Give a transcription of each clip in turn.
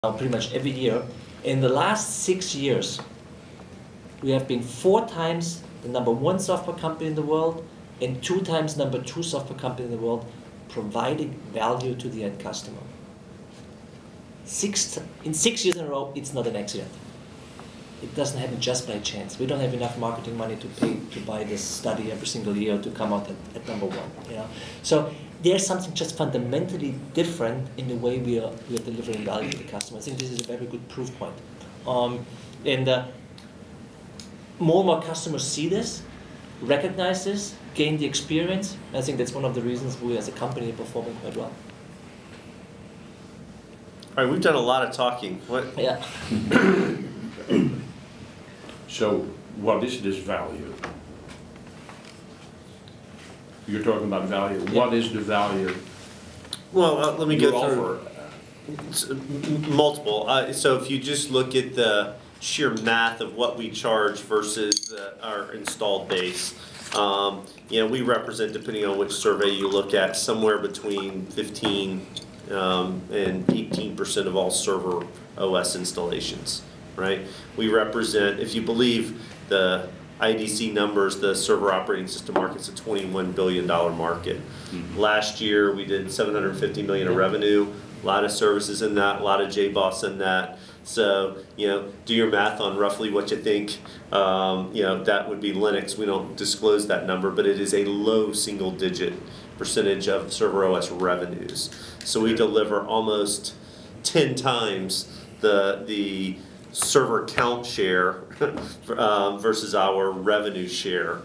pretty much every year. In the last 6 years, we have been 4 times the #1 software company in the world and 2 times #2 software company in the world, providing value to the end customer. In 6 years in a row, it's not an accident. It doesn't happen just by chance. We don't have enough marketing money to buy this study every single year to come out at #1. You know? So there's something just fundamentally different in the way we are delivering value to the customer. I think this is a very good proof point. More and more customers see this, recognize this, gain the experience. I think that's one of the reasons we as a company are performing quite well. All right, we've done a lot of talking. What? Yeah. So, what is this value? You're talking about value. Yeah. What is the value? Well, let me go through offer? multiple. So if you just look at the sheer math of what we charge versus our installed base, you know, we represent, depending on which survey you look at, somewhere between 15 and 18% of all server OS installations. Right? We represent, if you believe the IDC numbers, the server operating system market's a $21 billion market. Mm-hmm. Last year we did $750 million of revenue, a lot of services in that, a lot of JBoss in that. So, you know, do your math on roughly what you think, you know, that would be Linux. We don't disclose that number, but it is a low single-digit percentage of server OS revenues. So we deliver almost 10 times the server count share versus our revenue share.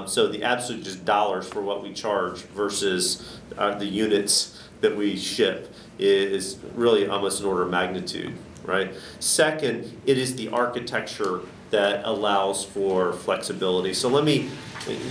So the absolute just dollars for what we charge versus the units that we ship is really almost an order of magnitude, right? Second, it is the architecture that allows for flexibility. So let me,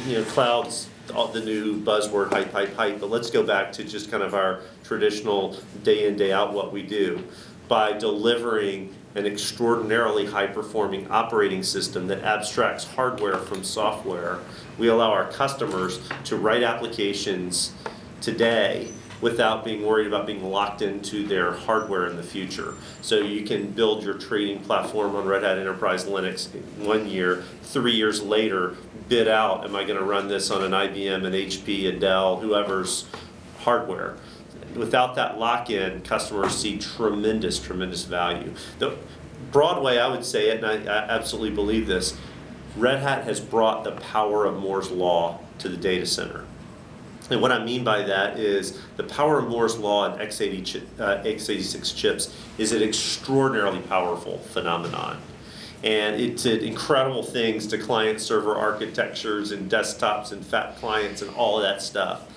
you know, cloud's the new buzzword, hype, but let's go back to just kind of our traditional day in, day out what we do. By delivering an extraordinarily high-performing operating system that abstracts hardware from software, we allow our customers to write applications today without being worried about being locked into their hardware in the future. So you can build your trading platform on Red Hat Enterprise Linux 1 year, 3 years later, bid out, am I going to run this on an IBM, an HP, a Dell, whoever's hardware. Without that lock-in, customers see tremendous, tremendous value. The broad way I would say it, and I absolutely believe this, Red Hat has brought the power of Moore's Law to the data center. And what I mean by that is the power of Moore's Law and x86 chips is an extraordinarily powerful phenomenon. And it did incredible things to client-server architectures and desktops and fat clients and all of that stuff.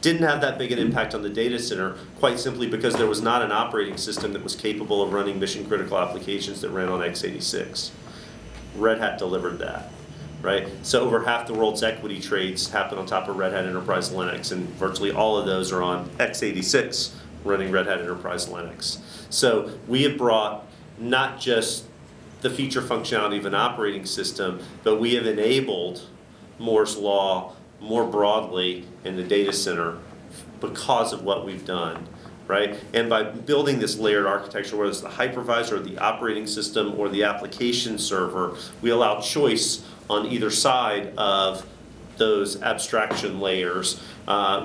Didn't have that big an impact on the data center, quite simply because there was not an operating system that was capable of running mission-critical applications that ran on x86. Red Hat delivered that, right? So over half the world's equity trades happen on top of Red Hat Enterprise Linux, and virtually all of those are on x86 running Red Hat Enterprise Linux. So we have brought not just the feature functionality of an operating system, but we have enabled Moore's Law more broadly in the data center because of what we've done, right? And by building this layered architecture, whether it's the hypervisor or the operating system or the application server, we allow choice on either side of those abstraction layers,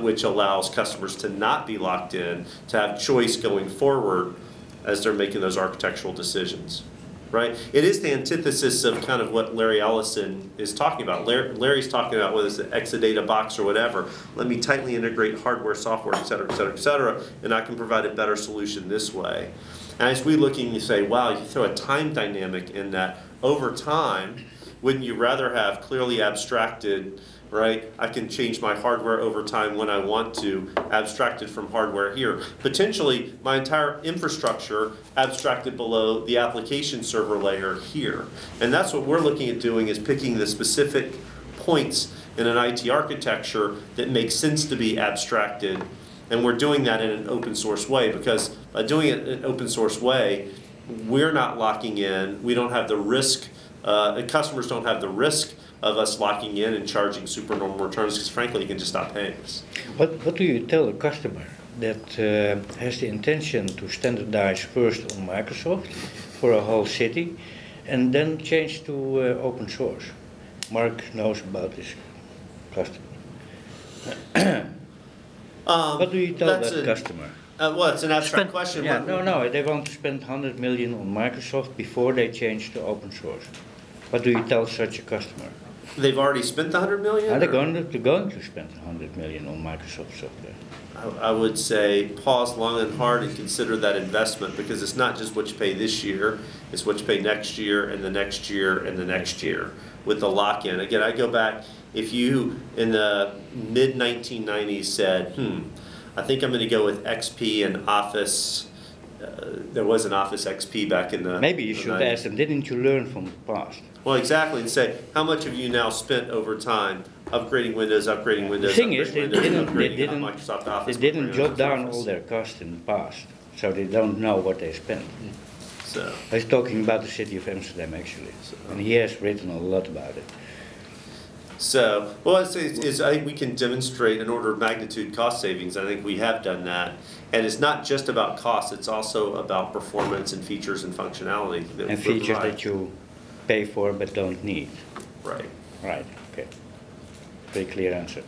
which allows customers to not be locked in, to have choice going forward as they're making those architectural decisions. Right? It is the antithesis of kind of what Larry Ellison is talking about. Larry's talking about whether it's an Exadata box or whatever. Let me tightly integrate hardware, software, et cetera, et cetera, et cetera, and I can provide a better solution this way. And as we look and you say, wow, you throw a time dynamic in that, over time, wouldn't you rather have clearly abstracted, right? I can change my hardware over time when I want to, abstracted from hardware here. Potentially, my entire infrastructure abstracted below the application server layer here. And that's what we're looking at doing, is picking the specific points in an IT architecture that make sense to be abstracted. And we're doing that in an open source way, because by doing it in an open source way, we're not locking in, we don't have the risk, customers don't have the risk of us locking in and charging supernormal returns, because frankly you can just stop paying us. What do you tell a customer that has the intention to standardize first on Microsoft for a whole city, and then change to open source. Mark knows about this customer. What do you tell that customer? Well, it's an abstract question. Yeah, no, they want to spend 100 million on Microsoft before they change to open source. What do you tell such a customer? They've already spent the 100 million? They're going to spend 100 million on Microsoft software. I would say pause long and hard and consider that investment, because it's not just what you pay this year, it's what you pay next year and the next year and the next year with the lock-in. Again, I go back, if you in the mid-1990s said, I think I'm going to go with XP and Office. There was an Office XP back in the Maybe you should 90s. ask them, didn't you learn from the past? Well, exactly, and say, how much have you now spent over time upgrading Windows, The thing is, they Microsoft Office? didn't jot down Office. all their costs in the past, so they don't know what they spent. So, I was talking about the city of Amsterdam, actually, and he has written a lot about it. well, I think we can demonstrate an order of magnitude cost savings. I think we have done that. And it's not just about cost, it's also about performance and features and functionality. And features that you pay for but don't need. Right. Right, okay. Very clear answer.